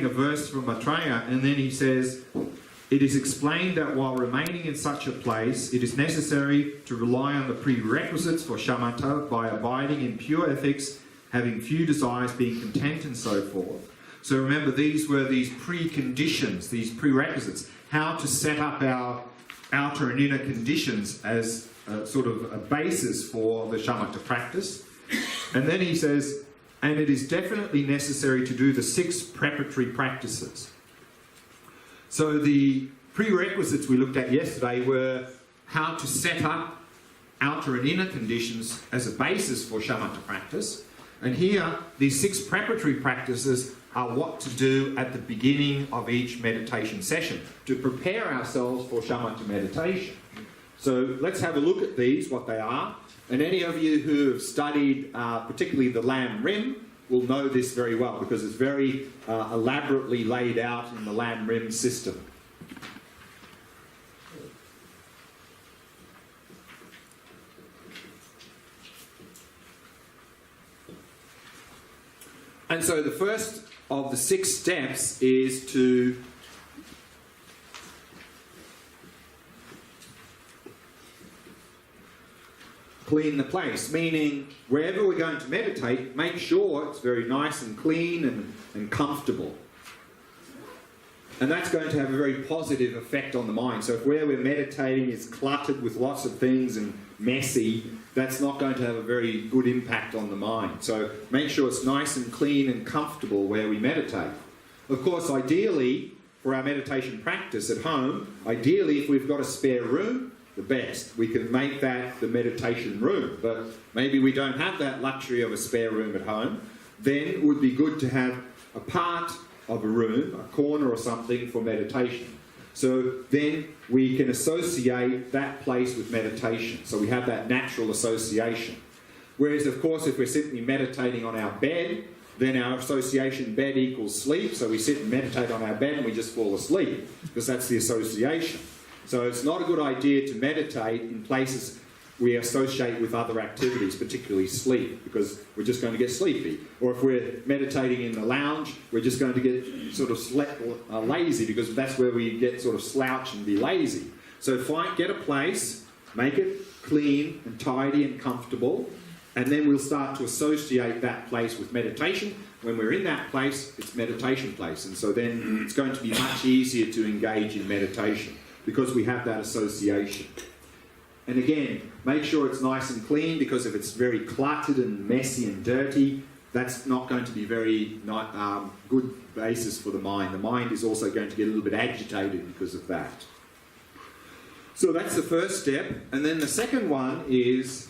quoting a verse from Maitreya, and then he says, "It is explained that while remaining in such a place, it is necessary to rely on the prerequisites for shamatha by abiding in pure ethics, having few desires, being content, and so forth." So remember, these were these preconditions, these prerequisites, how to set up our outer and inner conditions as sort of a basis for the shamatha practice. And then he says, and it is definitely necessary to do the 6 preparatory practices. So the prerequisites we looked at yesterday were how to set up outer and inner conditions as a basis for shamatha practice. And here, these 6 preparatory practices are what to do at the beginning of each meditation session to prepare ourselves for shamatha meditation. So let's have a look at these, what they are. And any of you who have studied particularly the Lam Rim will know this very well, because it's very elaborately laid out in the Lam Rim system. And so the first of the 6 steps is to clean the place, meaning wherever we're going to meditate, make sure it's very nice and clean and comfortable. And that's going to have a very positive effect on the mind. So if where we're meditating is cluttered with lots of things and messy, that's not going to have a very good impact on the mind. So make sure it's nice and clean and comfortable where we meditate. Of course, ideally, for our meditation practice at home, ideally if we've got a spare room, the best. We can make that the meditation room, but maybe we don't have that luxury of a spare room at home. Then it would be good to have a part of a room, a corner or something for meditation. So then we can associate that place with meditation. So we have that natural association. Whereas, of course, if we're simply meditating on our bed, then our association bed equals sleep. So we sit and meditate on our bed and we just fall asleep, because that's the association. So it's not a good idea to meditate in places we associate with other activities, particularly sleep, because we're just going to get sleepy. Or if we're meditating in the lounge, we're just going to get sort of lazy, because that's where we get sort of slouch and be lazy. So get a place, make it clean and tidy and comfortable, and then we'll start to associate that place with meditation. When we're in that place, it's meditation place. And so then it's going to be much easier to engage in meditation, because we have that association. And again, make sure it's nice and clean, because if it's very cluttered and messy and dirty, that's not going to be very good basis for the mind. The mind is also going to get a little bit agitated because of that. So that's the first step. And then the second one is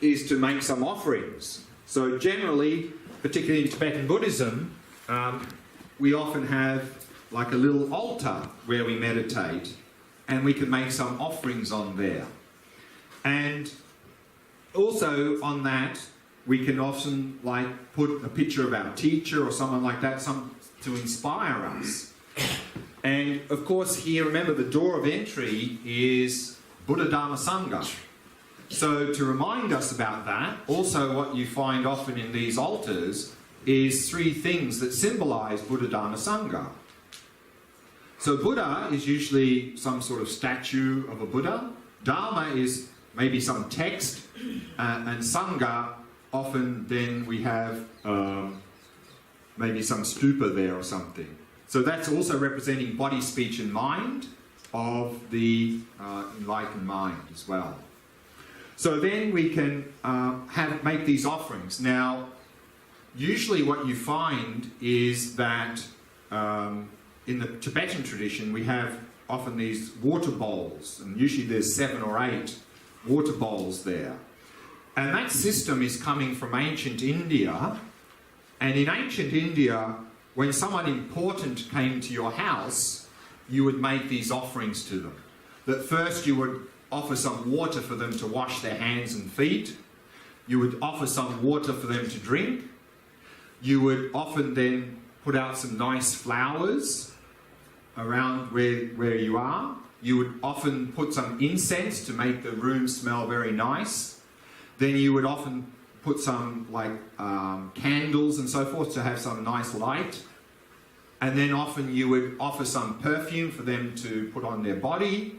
to make some offerings. So generally, particularly in Tibetan Buddhism, we often have like a little altar where we meditate, and we can make some offerings on there. And also on that, we can often like put a picture of our teacher or someone like that, to inspire us. And of course here, remember, the door of entry is Buddha Dharma Sangha. So to remind us about that, also what you find often in these altars is 3 things that symbolize Buddha Dharma Sangha. So Buddha is usually some sort of statue of a Buddha. Dharma is maybe some text. And Sangha, often then we have maybe some stupa there or something. So that's also representing body, speech and mind of the enlightened mind as well. So then we can make these offerings. Now, usually what you find is that in the Tibetan tradition we have often these water bowls, and usually there's 7 or 8 water bowls there. And that system is coming from ancient India. And in ancient India, when someone important came to your house, you would make these offerings to them. That first you would offer some water for them to wash their hands and feet. You would offer some water for them to drink. You would often then put out some nice flowers around where you are. you would often put some incense to make the room smell very nice. Then you would often put some candles and so forth to have some nice light. And then often you would offer some perfume for them to put on their body.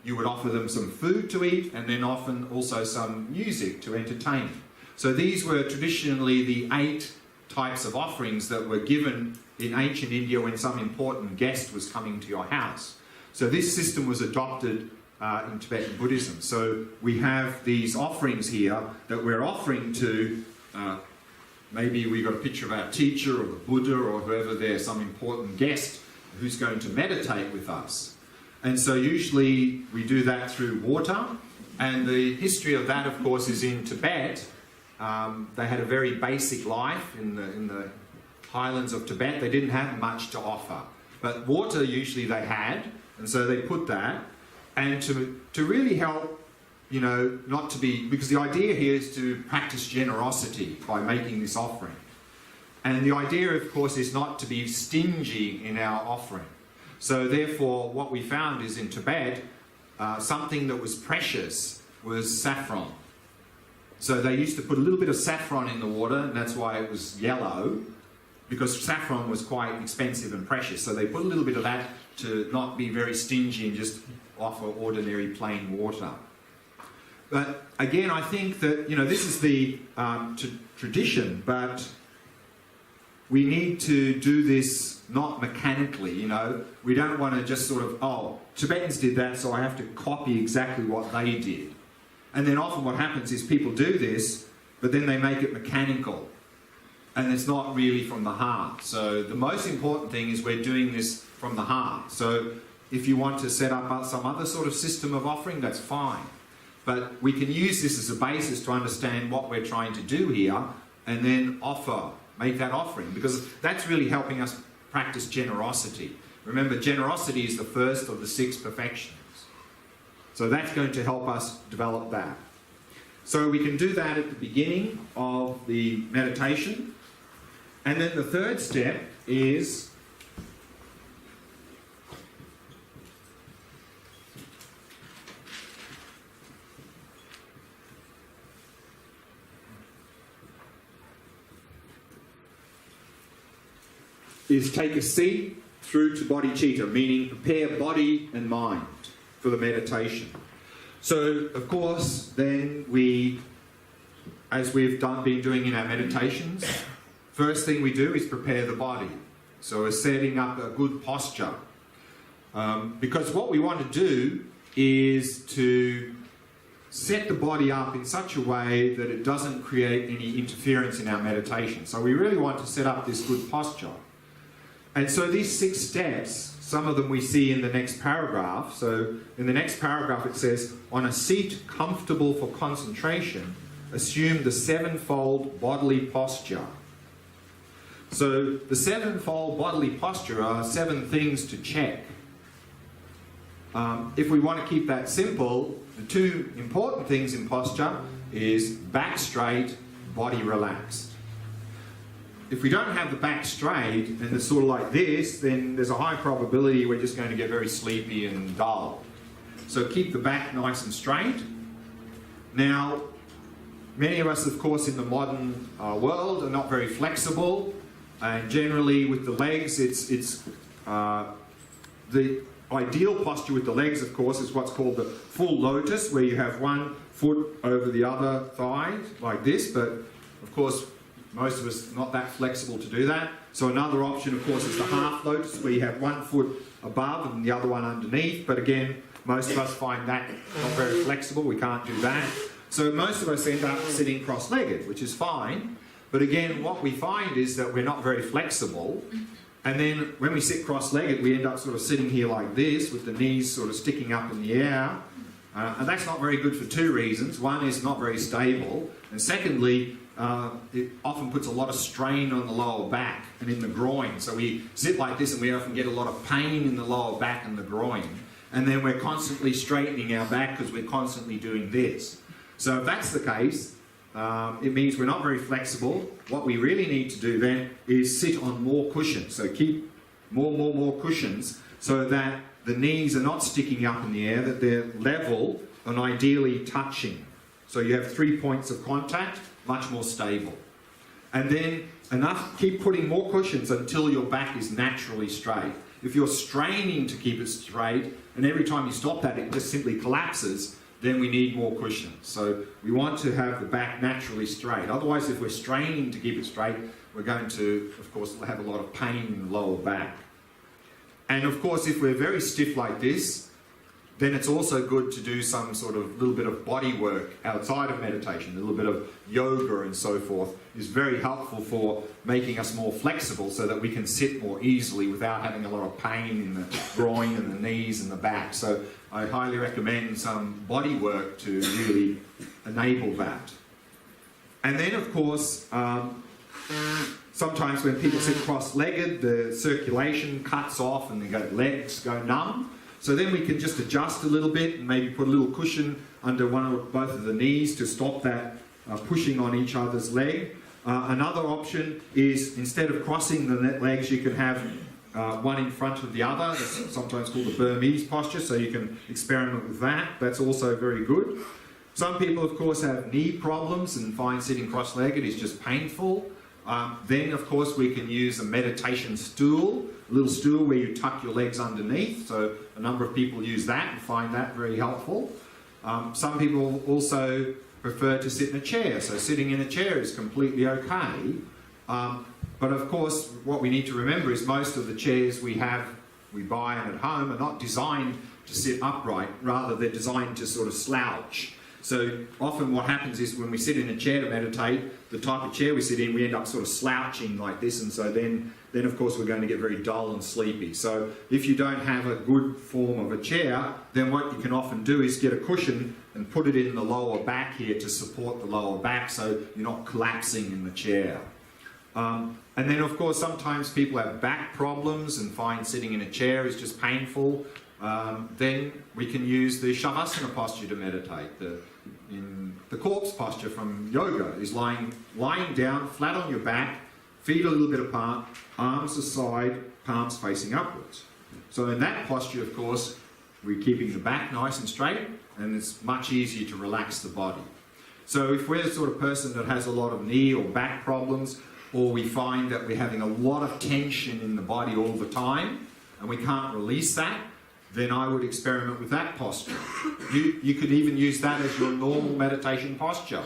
You would offer them some food to eat, and then often also some music to entertain. So these were traditionally the 8 types of offerings that were given in ancient India when some important guest was coming to your house. So this system was adopted in Tibetan Buddhism. So we have these offerings here that we're offering to, maybe we've got a picture of our teacher or the Buddha or whoever there, some important guest who's going to meditate with us. And so usually we do that through water. And the history of that, of course, is in Tibet. They had a very basic life in the highlands of Tibet. They didn't have much to offer. But water usually they had, and so they put that. And to really help, you know, not to be, because the idea here is to practice generosity by making this offering. And the idea, of course, is not to be stingy in our offering. So therefore, what we found is in Tibet, something that was precious was saffron. So they used to put a little bit of saffron in the water, and that's why it was yellow, because saffron was quite expensive and precious. So they put a little bit of that to not be very stingy and just offer ordinary plain water. But again, I think that, you know, this is the tradition, but we need to do this not mechanically, you know. We don't want to just sort of, oh, Tibetans did that, so I have to copy exactly what they did. And then often what happens is people do this, but then they make it mechanical. And it's not really from the heart. So the most important thing is we're doing this from the heart. So if you want to set up some other sort of system of offering, that's fine. But we can use this as a basis to understand what we're trying to do here, and then make that offering, because that's really helping us practice generosity. Remember, generosity is the first of the 6 perfections. So that's going to help us develop that. So we can do that at the beginning of the meditation. And then the third step is take a seat through to bodhicitta, meaning prepare body and mind for the meditation. So, of course, then we, as we've been doing in our meditations, first thing we do is prepare the body. So we're setting up a good posture. Because what we want to do is to set the body up in such a way that it doesn't create any interference in our meditation. So we really want to set up this good posture. And so these 6 steps, some of them we see in the next paragraph. So in the next paragraph it says, on a seat comfortable for concentration, assume the 7-fold bodily posture. So the 7-fold bodily posture are 7 things to check. If we want to keep that simple, the 2 important things in posture is back straight, body relaxed. If we don't have the back straight and it's sort of like this, then there's a high probability we're just going to get very sleepy and dull. So keep the back nice and straight. Now, many of us, of course, in the modern world are not very flexible, and generally with the legs, it's the ideal posture with the legs, of course, is what's called the full lotus, where you have one foot over the other thigh, like this, but of course, most of us are not that flexible to do that. So another option, of course, is the half lotus, where you have one foot above and the other one underneath. But again, most of us find that not very flexible. We can't do that. So most of us end up sitting cross-legged, which is fine. But again, what we find is that we're not very flexible. And then when we sit cross-legged, we end up sort of sitting here like this, with the knees sort of sticking up in the air. And that's not very good for 2 reasons. One is not very stable. And secondly, it often puts a lot of strain on the lower back and in the groin. So we sit like this and we often get a lot of pain in the lower back and the groin. And then we're constantly straightening our back because we're constantly doing this. So if that's the case, it means we're not very flexible. What we really need to do then is sit on more cushions. So keep more cushions so that the knees are not sticking up in the air, that they're level and ideally touching. So you have 3 points of contact, much more stable. And then keep putting more cushions until your back is naturally straight. If you're straining to keep it straight, and every time you stop that it just simply collapses, then we need more cushions. So we want to have the back naturally straight. Otherwise, if we're straining to keep it straight, we're going to, of course, have a lot of pain in the lower back. And of course, if we're very stiff like this, then it's also good to do some sort of little bit of body work outside of meditation. A little bit of yoga and so forth is very helpful for making us more flexible so that we can sit more easily without having a lot of pain in the groin and the knees and the back. So I highly recommend some body work to really enable that. And then, of course, sometimes when people sit cross-legged, the circulation cuts off and the legs go numb. So then we can just adjust a little bit and maybe put a little cushion under one or both of the knees to stop that pushing on each other's leg. Another option is, instead of crossing the legs, you can have one in front of the other. That's sometimes called the Burmese posture, so you can experiment with that. That's also very good. Some people, of course, have knee problems and find sitting cross-legged is just painful. Then, of course, we can use a meditation stool, a little stool where you tuck your legs underneath. So a number of people use that and find that very helpful. Some people also prefer to sit in a chair. So sitting in a chair is completely okay. But of course, what we need to remember is most of the chairs we buy at home are not designed to sit upright. Rather, they're designed to sort of slouch. So often what happens is when we sit in a chair to meditate, the type of chair we sit in, we end up sort of slouching like this, and so then of course we're going to get very dull and sleepy. So if you don't have a good form of a chair, then what you can often do is get a cushion and put it in the lower back here to support the lower back so you're not collapsing in the chair. And then of course sometimes people have back problems and find sitting in a chair is just painful. Then we can use the Shavasana posture to meditate. The corpse posture from yoga is lying down flat on your back, feet a little bit apart, arms aside, palms facing upwards. So in that posture, of course, we're keeping the back nice and straight, and it's much easier to relax the body. So if we're the sort of person that has a lot of knee or back problems, or we find that we're having a lot of tension in the body all the time, and we can't release that, then I would experiment with that posture. You could even use that as your normal meditation posture.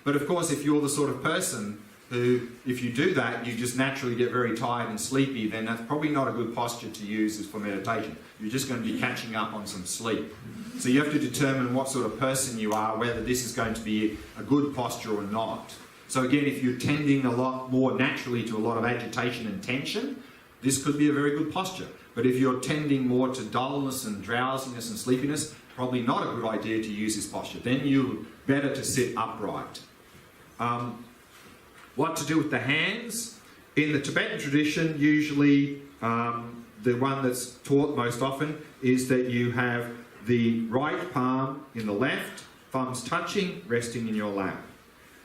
But of course, if you're the sort of person who, if you do that, you just naturally get very tired and sleepy, then that's probably not a good posture to use for meditation. You're just going to be catching up on some sleep. So you have to determine what sort of person you are, whether this is going to be a good posture or not. So again, if you're tending a lot more naturally to a lot of agitation and tension, this could be a very good posture. But if you're tending more to dullness and drowsiness and sleepiness, probably not a good idea to use this posture. Then you're better to sit upright. What to do with the hands? In the Tibetan tradition, usually the one that's taught most often is that you have the right palm in the left, thumbs touching, resting in your lap.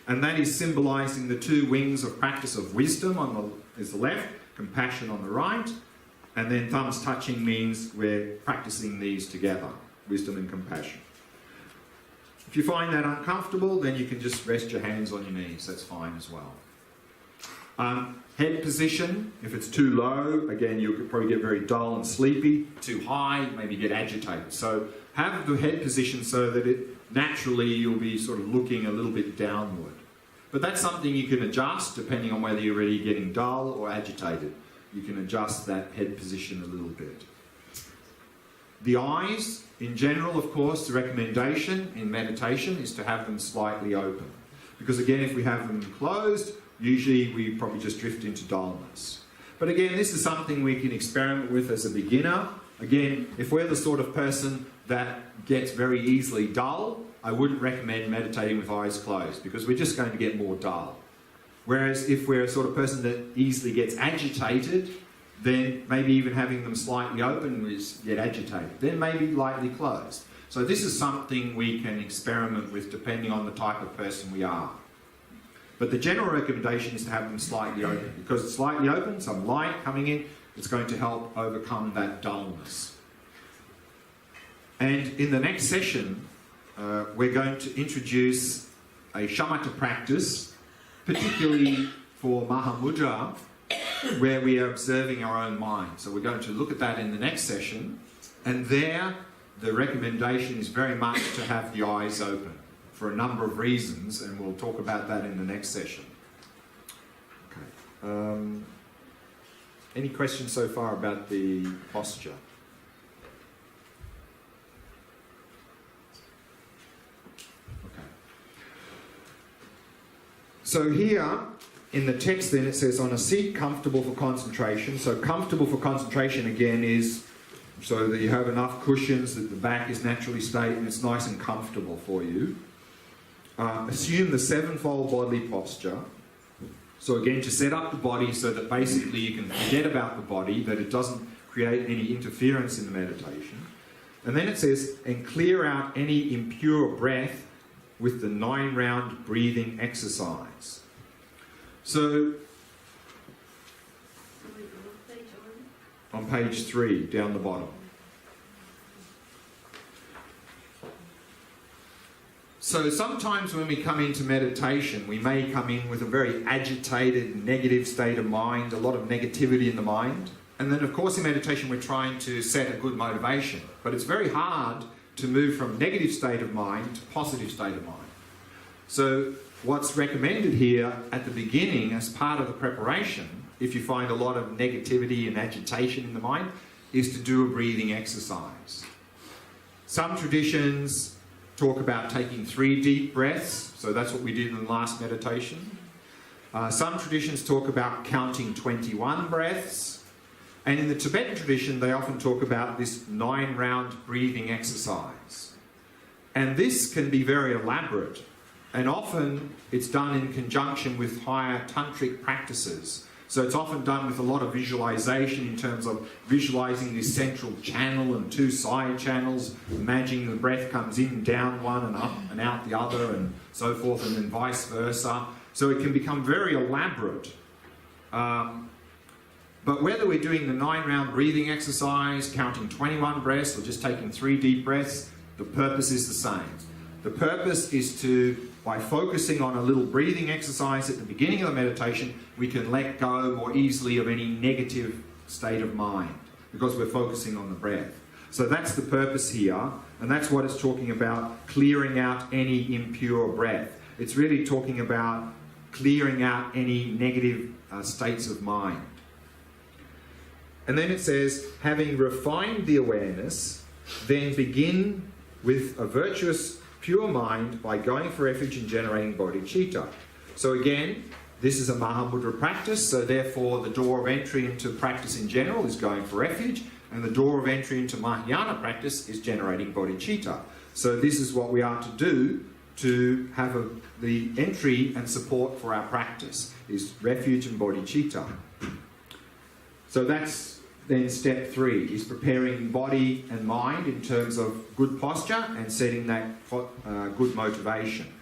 And that is symbolizing the two wings of practice of wisdom is the left, compassion on the right. And then thumbs touching means we're practicing these together, wisdom and compassion. If you find that uncomfortable, then you can just rest your hands on your knees. That's fine as well. Head position, if it's too low, again, you could probably get very dull and sleepy. Too high, maybe get agitated. So have the head position so that naturally you'll be sort of looking a little bit downward. But that's something you can adjust depending on whether you're really getting dull or agitated. You can adjust that head position a little bit. The eyes, in general, of course, the recommendation in meditation is to have them slightly open. Because again, if we have them closed, usually we probably just drift into dullness. But again, this is something we can experiment with as a beginner. Again, if we're the sort of person that gets very easily dull, I wouldn't recommend meditating with eyes closed because we're just going to get more dull. Whereas if we're a sort of person that easily gets agitated, then maybe even having them slightly open is get agitated. Then maybe lightly closed. So this is something we can experiment with depending on the type of person we are. But the general recommendation is to have them slightly open. Because it's slightly open, some light coming in, it's going to help overcome that dullness. And in the next session, we're going to introduce a shamatha practice, particularly for Mahamudra, where we are observing our own mind. So we're going to look at that in the next session. And there, the recommendation is very much to have the eyes open for a number of reasons, and we'll talk about that in the next session. Okay. Any questions so far about the posture? Okay. So here, in the text then, it says, on a seat comfortable for concentration. So comfortable for concentration again is so that you have enough cushions, that the back is naturally straight and it's nice and comfortable for you. Assume the sevenfold bodily posture. So again, to set up the body so that basically you can forget about the body, that it doesn't create any interference in the meditation. And then it says, and clear out any impure breath with the 9-round breathing exercise. So, on page 3, down the bottom. So sometimes when we come into meditation, we may come in with a very agitated, negative state of mind, a lot of negativity in the mind. And then of course in meditation we're trying to set a good motivation. But it's very hard to move from negative state of mind to positive state of mind. So what's recommended here at the beginning as part of the preparation, if you find a lot of negativity and agitation in the mind, is to do a breathing exercise. Some traditions talk about taking 3 deep breaths, so that's what we did in the last meditation. Some traditions talk about counting 21 breaths, and in the Tibetan tradition they often talk about this 9-round breathing exercise. And this can be very elaborate, and often it's done in conjunction with higher tantric practices. So it's often done with a lot of visualization in terms of visualizing this central channel and 2 side channels, imagining the breath comes in, down one and up and out the other and so forth, and then vice versa. So it can become very elaborate. But whether we're doing the 9-round breathing exercise, counting 21 breaths, or just taking 3 deep breaths, the purpose is the same. The purpose is to, by focusing on a little breathing exercise at the beginning of the meditation, we can let go more easily of any negative state of mind because we're focusing on the breath. So that's the purpose here, and that's what it's talking about, clearing out any impure breath. It's really talking about clearing out any negative states of mind. And then it says, having refined the awareness, then begin with a virtuous pure mind by going for refuge and generating bodhicitta. So again, this is a Mahamudra practice, so therefore the door of entry into practice in general is going for refuge, and the door of entry into Mahayana practice is generating bodhicitta. So this is what we are to do to have the entry and support for our practice, is refuge and bodhicitta. So that's then step 3, is preparing body and mind in terms of good posture and setting that good motivation.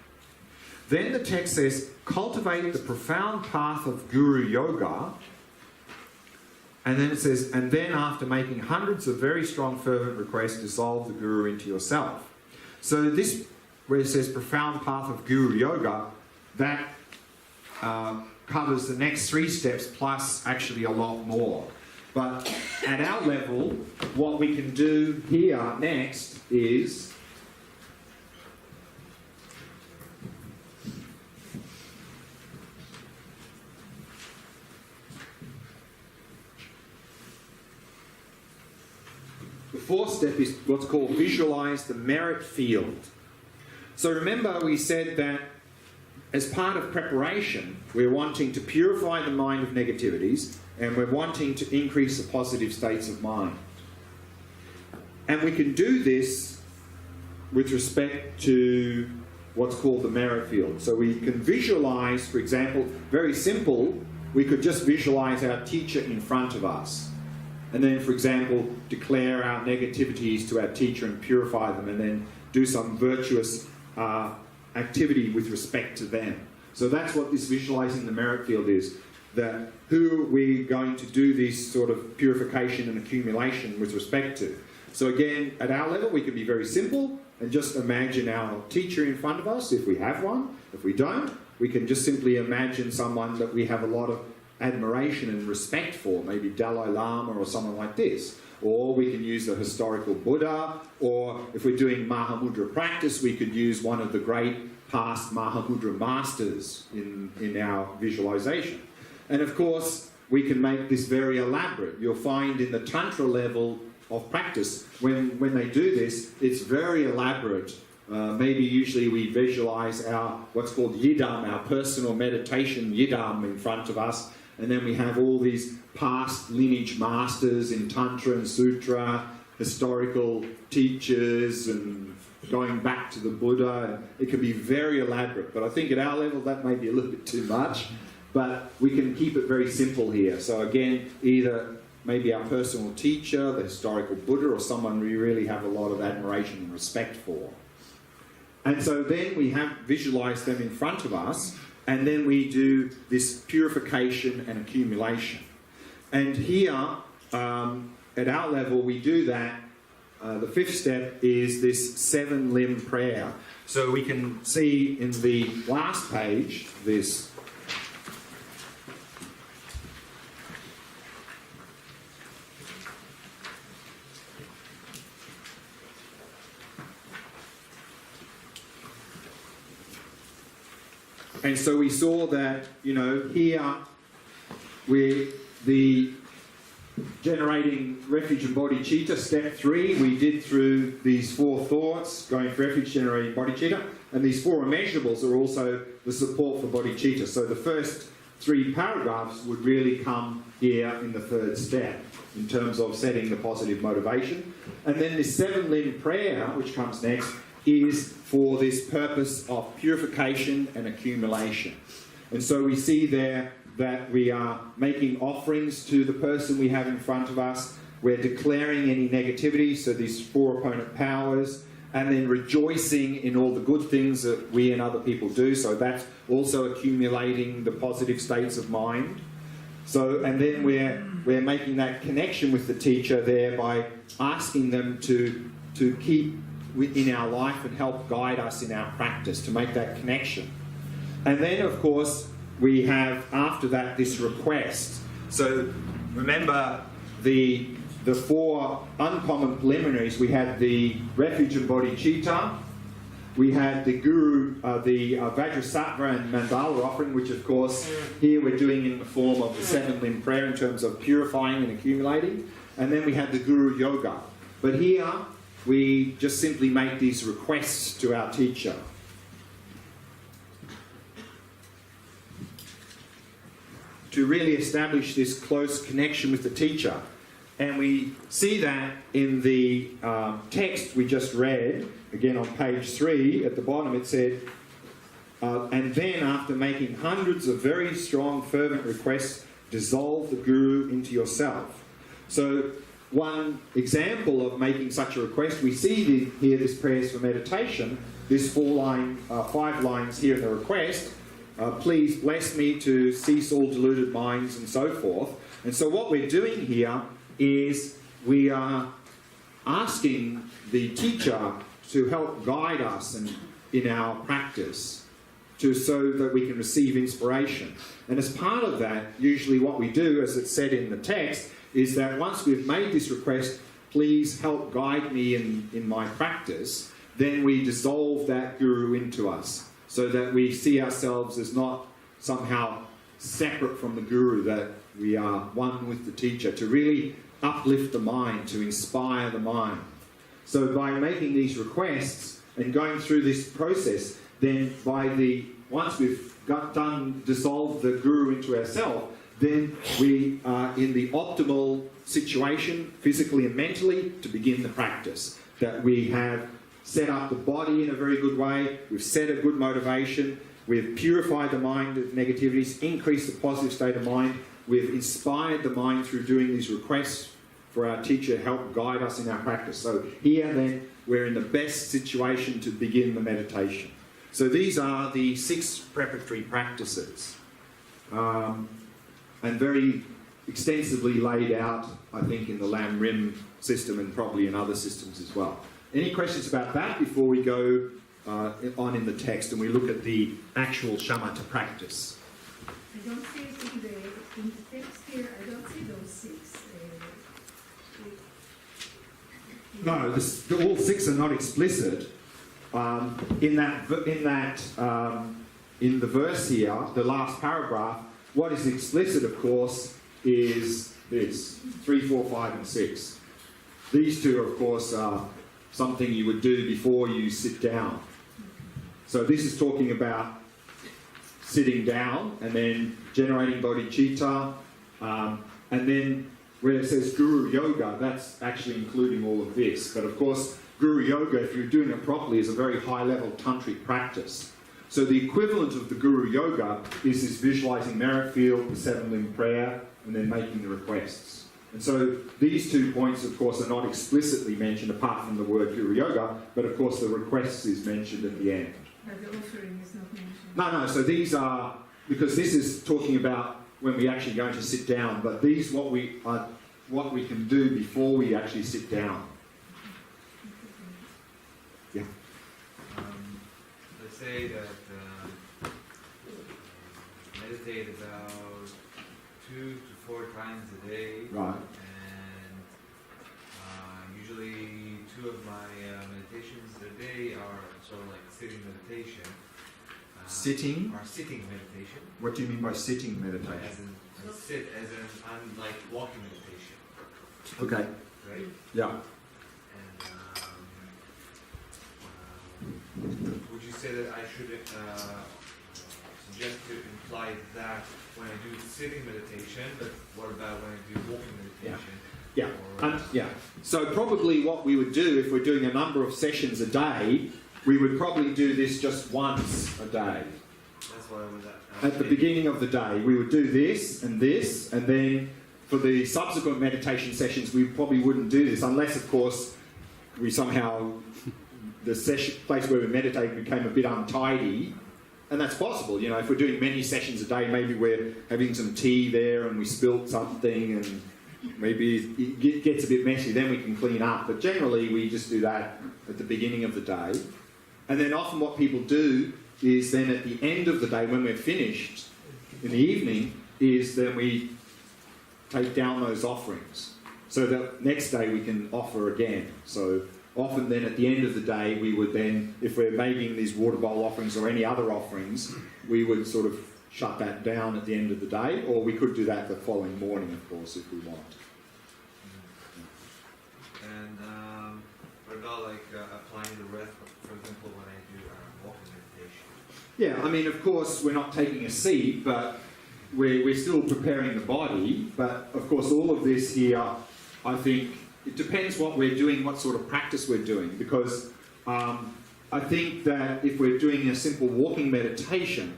Then the text says, cultivate the profound path of Guru Yoga. And then it says, and then after making hundreds of very strong fervent requests, dissolve the Guru into yourself. So this, where it says profound path of Guru Yoga, that covers the next 3 steps plus actually a lot more. But at our level, what we can do here next is the 4th step is what's called visualize the merit field. So remember we said that as part of preparation, we're wanting to purify the mind of negativities, and we're wanting to increase the positive states of mind. And we can do this with respect to what's called the merit field. So we can visualize, for example, very simple, we could just visualize our teacher in front of us. And then, for example, declare our negativities to our teacher and purify them, and then do some virtuous activity with respect to them. So that's what this visualizing the merit field is. That who are we going to do this sort of purification and accumulation with respect to? So again, at our level, we can be very simple and just imagine our teacher in front of us, if we have one. If we don't, we can just simply imagine someone that we have a lot of admiration and respect for, maybe Dalai Lama or someone like this. Or we can use a historical Buddha, or if we're doing Mahamudra practice, we could use one of the great past Mahamudra masters in our visualization. And of course, we can make this very elaborate. You'll find in the Tantra level of practice, when they do this, it's very elaborate. Maybe usually we visualize our, what's called yidam, our personal meditation yidam in front of us, and then we have all these past lineage masters in Tantra and Sutra, historical teachers, and going back to the Buddha. It can be very elaborate, but I think at our level that may be a little bit too much, but we can keep it very simple here. So again, either maybe our personal teacher, the historical Buddha, or someone we really have a lot of admiration and respect for. And so then we have visualized them in front of us, and then we do this purification and accumulation. And here, at our level, we do that. The fifth step is this 7-limb prayer. So we can see in the last page this. And so we saw that, you know, here we're the generating refuge and bodhicitta, step 3, we did through these 4 thoughts, going for refuge, generating bodhicitta, and these 4 immeasurables are also the support for bodhicitta. So the first 3 paragraphs would really come here in the 3rd step, in terms of setting the positive motivation. And then this 7-limb prayer, which comes next, is for this purpose of purification and accumulation. And so we see there that we are making offerings to the person we have in front of us. We're declaring any negativity, so these 4 opponent powers, and then rejoicing in all the good things that we and other people do. So that's also accumulating the positive states of mind. So, and then we're making that connection with the teacher there by asking them to keep in our life and help guide us in our practice, to make that connection. And then, of course, we have, after that, this request. So remember the 4 uncommon preliminaries. We had the refuge and bodhicitta, we had the guru, the Vajrasattva and mandala offering, which of course here we're doing in the form of the 7-limb prayer in terms of purifying and accumulating. And then we had the guru yoga. But here we just simply make these requests to our teacher. To really establish this close connection with the teacher. And we see that in the text we just read, again on page 3, at the bottom it said, and then after making hundreds of very strong fervent requests, dissolve the guru into yourself. So one example of making such a request, we see here this prayers for meditation, this 5 lines here in the request, please bless me to cease all deluded minds and so forth. And so what we're doing here is we are asking the teacher to help guide us in our practice, so that we can receive inspiration. And as part of that, usually what we do, as it's said in the text, is that once we've made this request, please help guide me in my practice, then we dissolve that guru into us, so that we see ourselves as not somehow separate from the guru, that we are one with the teacher, to really uplift the mind, to inspire the mind. So by making these requests and going through this process, then once we've dissolved the guru into ourselves, then we are in the optimal situation, physically and mentally, to begin the practice. That we have set up the body in a very good way, we've set a good motivation, we've purified the mind of negativities, increased the positive state of mind, we've inspired the mind through doing these requests for our teacher to help guide us in our practice. So here then, we're in the best situation to begin the meditation. So these are the 6 preparatory practices. And very extensively laid out, I think, in the Lam Rim system and probably in other systems as well. Any questions about that before we go on in the text and we look at the actual shamatha practice? I don't see it in the text here, I don't see those 6. No, all 6 are not explicit. In the verse here, the last paragraph, what is explicit, of course, is this 3, 4, 5, and 6. These 2, of course, are something you would do before you sit down. So this is talking about sitting down and then generating bodhicitta, and then where it says Guru Yoga, that's actually including all of this. But of course, Guru Yoga, if you're doing it properly, is a very high-level tantric practice. So the equivalent of the Guru Yoga is this visualizing merit field, the 7-limb prayer, and then making the requests. And so these 2 points, of course, are not explicitly mentioned apart from the word Guru Yoga, but of course the requests is mentioned at the end. But the offering is not mentioned. No, so these are, because this is talking about when we actually going to sit down, but these what we can do before we actually sit down. Yeah. Let's say that meditate about 2 to 4 times a day. Right. And usually 2 of my meditations a day are sort of like sitting meditation. Sitting? Or sitting meditation. What do you mean by sitting meditation? As in, I'm like walking meditation. Okay. Right? Yeah. And would you say that I should suggest to imply that when I do sitting meditation, but what about when I do walking meditation? Yeah. So probably what we would do if we're doing a number of sessions a day, we would probably do this just once a day. That's what I was at the beginning of the day. We would do this, and then for the subsequent meditation sessions, we probably wouldn't do this, unless, of course, we somehow, the place where we meditate became a bit untidy. And that's possible, you know, if we're doing many sessions a day, maybe we're having some tea there and we spilt something and maybe it gets a bit messy, then we can clean up. But generally, we just do that at the beginning of the day. And then often what people do is then at the end of the day, when we're finished, in the evening, is then we take down those offerings. So that next day we can offer again. So often then at the end of the day, we would then, if we're making these water bowl offerings or any other offerings, we would sort of shut that down at the end of the day, or we could do that the following morning, of course, if we want. And what about like applying the breath, for example, when I do walking meditation? Yeah, I mean, of course, we're not taking a seat, but we're still preparing the body. But of course, all of this here, I think, it depends what we're doing, what sort of practice we're doing, because I think that if we're doing a simple walking meditation,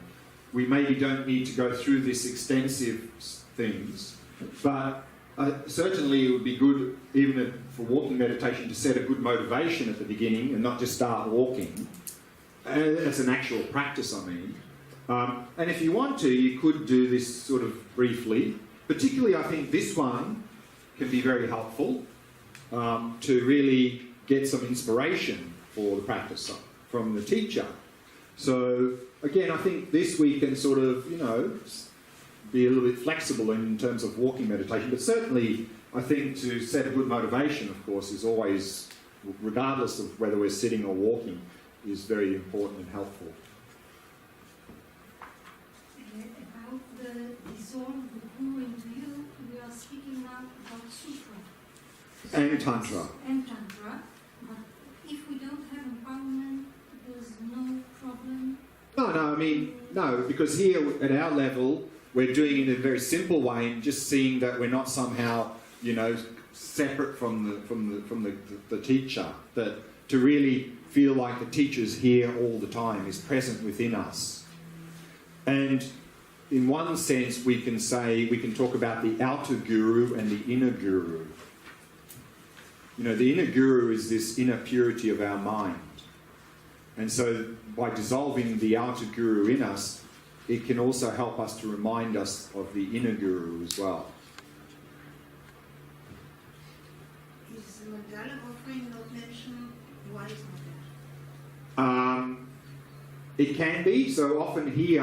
we maybe don't need to go through this extensive things, but certainly it would be good, even for walking meditation, to set a good motivation at the beginning and not just start walking. As an actual practice, I mean. And if you want to, you could do this sort of briefly. Particularly, I think this one can be very helpful to really get some inspiration for the practice from the teacher. So, again, I think this we can sort of, you know, be a little bit flexible in terms of walking meditation, but certainly I think to set a good motivation, of course, is always, regardless of whether we're sitting or walking, is very important and helpful. About the dissolve the guru into you, we are speaking now about sutra. And Tantra. And Tantra. But if we don't have empowerment, there's no problem. No, I mean, no, because here at our level, we're doing it in a very simple way and just seeing that we're not somehow, you know, separate from the teacher. That to really feel like the teacher's here all the time, is present within us. And in one sense, we can talk about the outer guru and the inner guru. You know, the inner guru is this inner purity of our mind. And so by dissolving the outer guru in us, it can also help us to remind us of the inner guru as well. material offering not mentioned? Why is not there? It can be, so often here